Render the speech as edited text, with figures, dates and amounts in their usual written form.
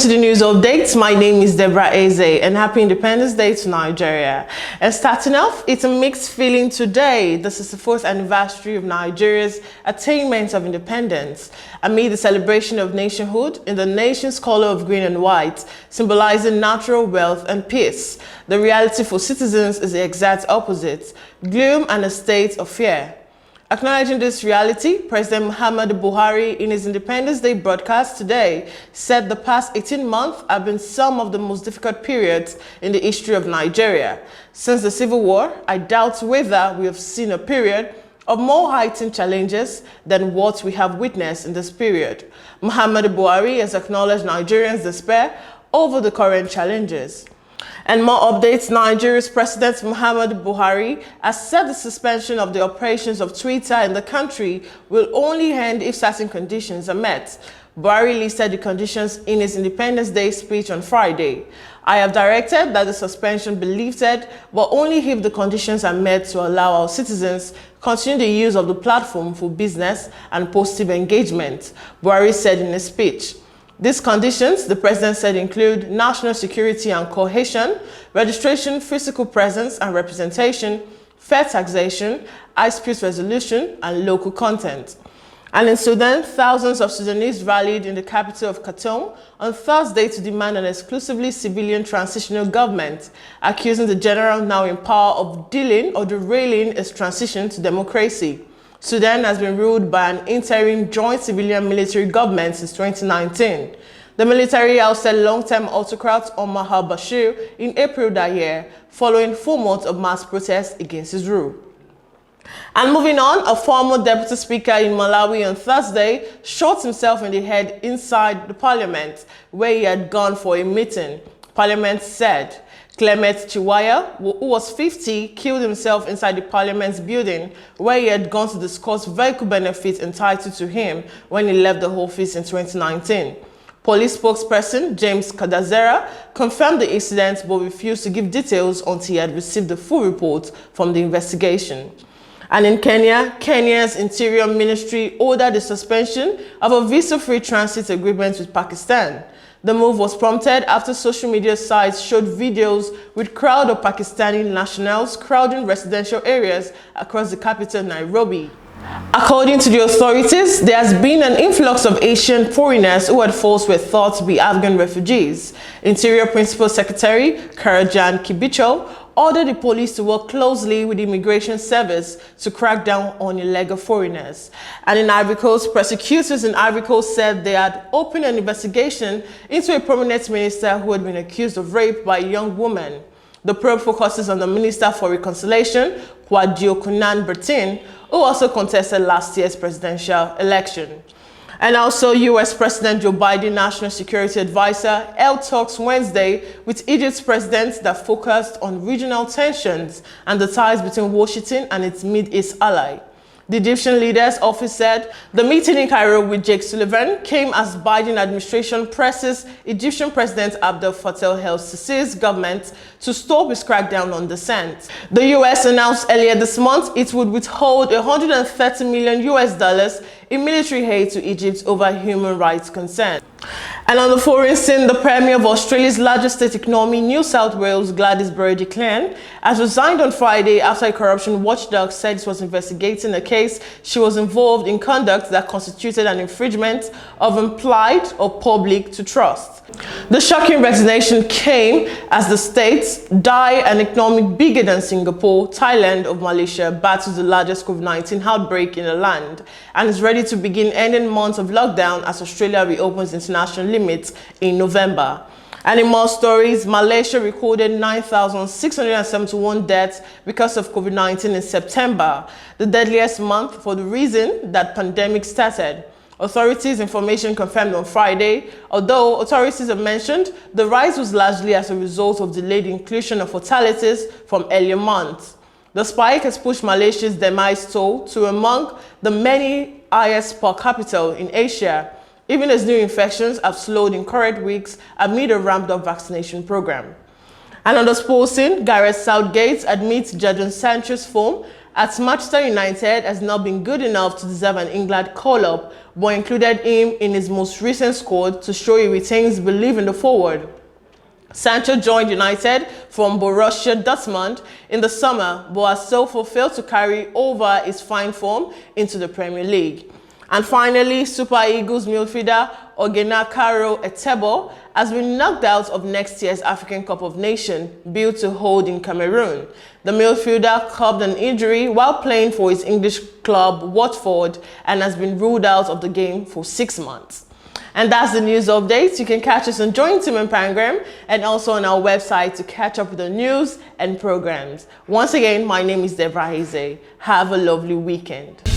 Welcome to the news updates. My name is Deborah Ezeh and happy Independence Day to Nigeria. And starting off, it's a mixed feeling today. This is the 4th anniversary of Nigeria's attainment of independence. Amid the celebration of nationhood in the nation's color of green and white, symbolizing natural wealth and peace, the reality for citizens is the exact opposite: gloom and a state of fear. Acknowledging this reality, President Muhammadu Buhari, in his Independence Day broadcast today, said the past 18 months have been some of the most difficult periods in the history of Nigeria. Since the Civil War, I doubt whether we have seen a period of more heightened challenges than what we have witnessed in this period. Muhammadu Buhari has acknowledged Nigerians' despair over the current challenges. And more updates: Nigeria's President Muhammadu Buhari has said the suspension of the operations of Twitter in the country will only end if certain conditions are met. Buhari listed the conditions in his Independence Day speech on Friday. "I have directed that the suspension be lifted, but only if the conditions are met to allow our citizens continue the use of the platform for business and positive engagement," Buhari said in his speech. These conditions, the president said, include national security and cohesion, registration, physical presence and representation, fair taxation, dispute resolution, and local content. And in Sudan, thousands of Sudanese rallied in the capital of Khartoum on Thursday to demand an exclusively civilian transitional government, accusing the general now in power of dealing or derailing its transition to democracy. Sudan has been ruled by an interim joint civilian-military government since 2019. The military ousted long-term autocrat Omar al-Bashir in April that year, following 4 months of mass protests against his rule. And moving on, a former deputy speaker in Malawi on Thursday shot himself in the head inside the parliament, where he had gone for a meeting. Parliament said Clement Chiwaya, who was 50, killed himself inside the parliament's building, where he had gone to discuss vehicle benefits entitled to him when he left the office in 2019. Police spokesperson James Kadazera confirmed the incident but refused to give details until he had received the full report from the investigation. And in Kenya, Kenya's Interior Ministry ordered the suspension of a visa-free transit agreement with Pakistan. The move was prompted after social media sites showed videos with crowd of Pakistani nationals crowding residential areas across the capital, Nairobi. According to the authorities, there has been an influx of Asian foreigners who at first were thought to be Afghan refugees. Interior Principal Secretary Karajan Kibicho ordered the police to work closely with the Immigration Service to crack down on illegal foreigners. And in Ivory Coast, prosecutors in Ivory Coast said they had opened an investigation into a prominent minister who had been accused of rape by a young woman. The probe focuses on the Minister for Reconciliation, Kwadio Kunan Bertin, who also contested last year's presidential election. And also, U.S. President Joe Biden National Security Advisor held talks Wednesday with Egypt's president that focused on regional tensions and the ties between Washington and its Mid-East ally. The Egyptian leader's office said the meeting in Cairo with Jake Sullivan came as Biden administration presses Egyptian President Abdel Fattah el-Sisi's government to stop its crackdown on dissent. The U.S. announced earlier this month it would withhold $130 million in military aid to Egypt over human rights concerns. And on the foreign scene, the Premier of Australia's largest state economy, New South Wales, Gladys Berejiklian, has resigned on Friday after a corruption watchdog said it was investigating a case she was involved in conduct that constituted an infringement of implied or public to trust. The shocking resignation came as the state's dire an economy bigger than Singapore, Thailand, or Malaysia battles the largest COVID-19 outbreak in the land and is ready to begin ending months of lockdown as Australia reopens international limits in November. And in more stories, Malaysia recorded 9,671 deaths because of COVID-19 in September, the deadliest month for the reason that pandemic started. Authorities' information confirmed on Friday, although authorities have mentioned the rise was largely as a result of delayed inclusion of fatalities from earlier months. The spike has pushed Malaysia's demise toll to among the many highest per capita in Asia, even as new infections have slowed in current weeks amid a ramped-up vaccination program. And on the sports scene, Southgate admits Jadon Sancho's form at Manchester United has not been good enough to deserve an England call-up, but included him in his most recent squad to show he retains belief in the forward. Sancho joined United from Borussia Dortmund in the summer, but has so far failed to carry over his fine form into the Premier League. And finally, Super Eagles midfielder Ogenakaro Etebo has been knocked out of next year's African Cup of Nations, built to hold in Cameroon. The midfielder curbed an injury while playing for his English club Watford and has been ruled out of the game for 6 months. And that's the news updates. You can catch us on Join Team and Pangram and also on our website to catch up with the news and programs. Once again, my name is Deborah. Have a lovely weekend.